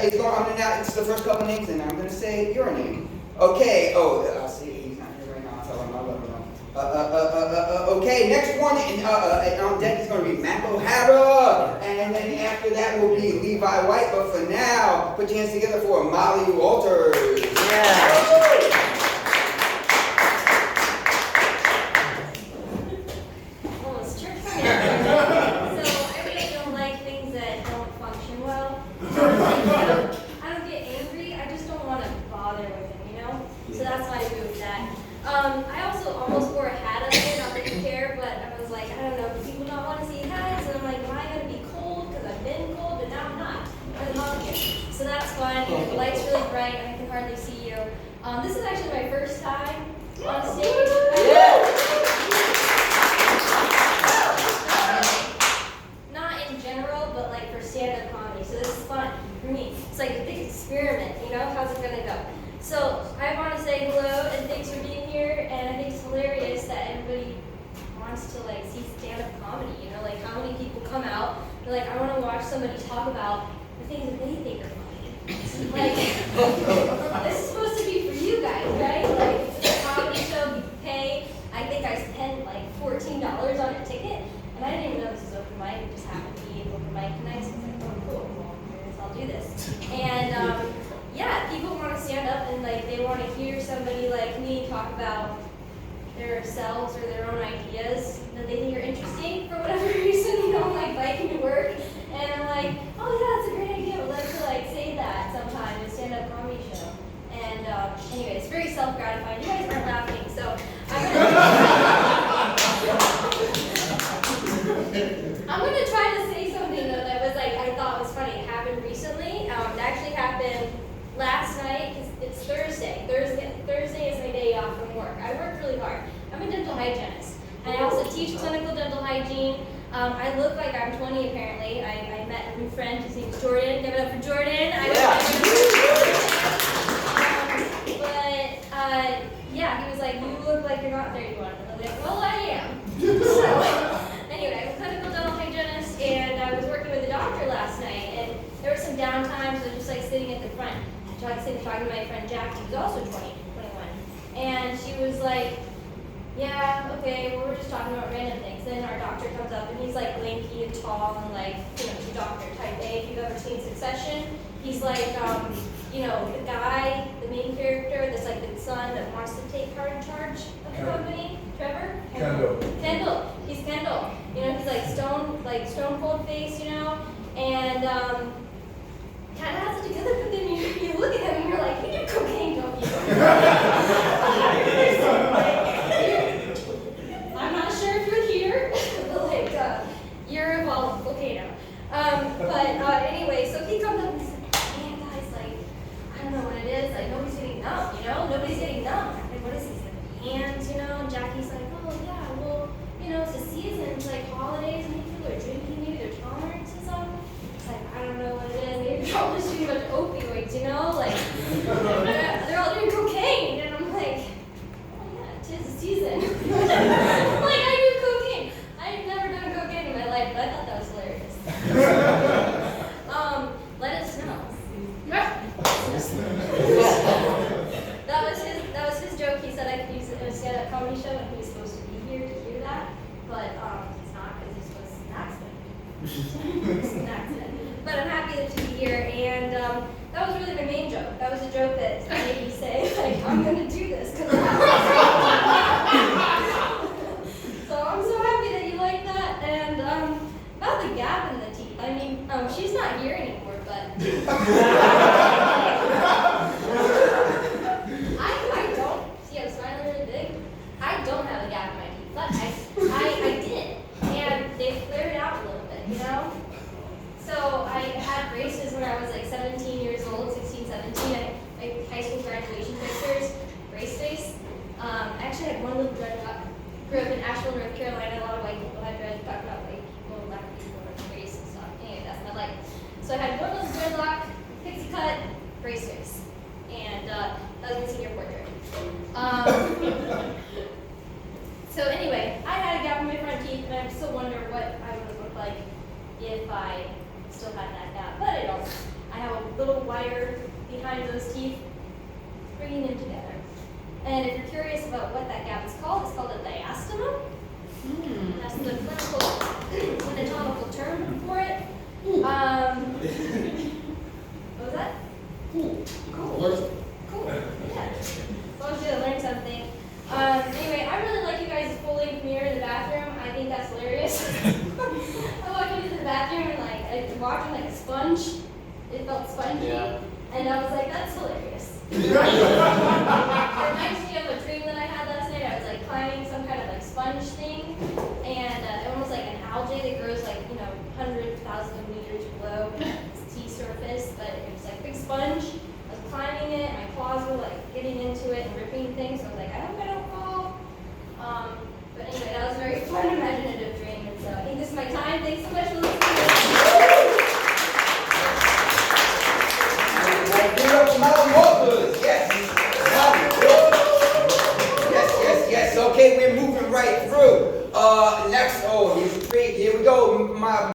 is going. I'm gonna now. It's the first couple names, and I'm gonna say your name. Okay. Oh, I'll see. He's not here right now. I'll tell him. I'll let him know. Okay. Next one, and on deck is gonna be Matt O'Hara, and then after that will be Levi White. But for now, put your hands together for Molly Walters. Yeah. I also almost wore a hat up there, not that you care, but I was like, I don't know, do people not want to see hats? And I'm like, am I going to be cold? Because I've been cold, but now I'm not. I'm hot here. So that's fun. The light's really bright, and I can hardly see you. This is actually my first time on stage. Not in general, but like for stand-up comedy. So this is fun for me. It's like a big experiment, you know? How's it going to go? So I want to say hello and thanks for being here, and I think it's hilarious that everybody wants to like see stand-up comedy, you know, like how many people come out, they're like, I want to watch somebody talk about the things that they think are funny. Like, this is supposed to be for you guys, right? Like, it's a comedy show, you pay. I think I spent like $14 on a ticket, and I didn't even know this was open mic. It just happened to be an open mic tonight, so I was like, oh cool, well, I guess I'll do this. And yeah, people want to stand up and like they want to hear somebody like me talk about themselves or their own ideas that they think are interesting for whatever reason, you know, like biking to work. And I'm like, oh yeah, that's a great idea. I'd like to like say that sometime in a stand-up comedy show. And anyway, it's very self-gratifying. You guys aren't laughing, so I'm gonna try to say something though that was like I thought was funny. It happened recently. It actually happened last night, because it's Thursday. Thursday is my day off from work. I work really hard. I'm a dental hygienist, and I also teach clinical dental hygiene. I look like I'm 20 apparently. I met a new friend. His name's Jordan. Give it up for Jordan. Yeah, he was like, you look like you're not 31. And I was like, well, I am. So anyway, I'm a clinical dental hygienist, and I was working with a doctor last night, and there was some downtime, so I was just like sitting at the front. Talking to my friend Jackie, who's also 21, and she was like, yeah, okay, well, we're just talking about random things. Then our doctor comes up, and he's like lanky and tall, and like, you know, the doctor type A, if you've ever seen Succession. He's like, you know, the guy, the main character, that's like the son that wants to take charge of the company. Trevor? Kendall. He's Kendall. You know, he's like stone cold face, you know, and kind of has it together, but then you look at him and you're like, you do cocaine, don't you? I'm not sure if you're here, but like, you're a volcano. Anyway, so he comes up and says, man, guys, like, I don't know what it is. Like, nobody's getting numb, you know? Nobody's getting numb. I'm like, what is this? Like, hands, you know? And Jackie's like, oh, yeah, well, you know, it's a season. It's like holidays. Maybe people are drinking. Maybe their tolerance is up. It's like, I don't know what it is. Maybe they're all just doing a bunch of opioids, you know? Like, they're all doing cocaine. And I'm like, oh, yeah, 'tis the season. Like, I do cocaine. I've never done cocaine in my life, but I thought that was hilarious. Let us know. That was his joke. He said I could use it in a stand-up comedy show, and he was supposed to be here to hear that, but he's not because this was an accident. It's an accident. But I'm happy to be here, and that was really my main joke. That was a joke that made me say, like, I'm gonna do this because I'm So I'm so happy that you like that, and about the gap in the teeth. I mean, she's not here anymore, but I don't. See, I'm smiling really big. I don't have a gap in my teeth, but I did, and they flared out a little bit, you know? So I had braces when I was like 17 years old, 16, 17. My high school graduation pictures, brace face. I actually had one little dreadlock. Grew up in Asheville, North Carolina. A lot of white people had dreads. Talk about white people, black people, and race and stuff. Anyway, that's my life. So I had one little dreadlock, pixie cut, brace face, and that was my senior portrait. So anyway, I had a gap in my front teeth, and I still wonder what I would have looked like if I still had that gap, but I don't. I have a little wire behind those teeth, bringing them together. And if you're curious about what that gap is called, it's called a diastema. That's the clinical anatomical term for it. What was that? Cool. Cool. Yeah. As long as you learn something. Anyway, I really like you guys' full-length mirror in the bathroom. I think that's hilarious. I walked into the bathroom and I walked in like a sponge. It felt spongy. Yeah. And I was like, that's hilarious. It reminds me of a dream that I had last night. I was like climbing some kind of like sponge thing, and almost like an algae that grows like 100,000 meters below its sea surface, but it was like a big sponge. I was climbing it, and my claws were like getting into it and ripping things. So I was like, I hope I don't fall. But anyway, that was a very fun, imaginative dream, and so I think this is my time. Thanks so much for listening. Give it up for Madam Walters. Yes. Yes. Okay, we're moving right through. Next, here's 3. Here we go. My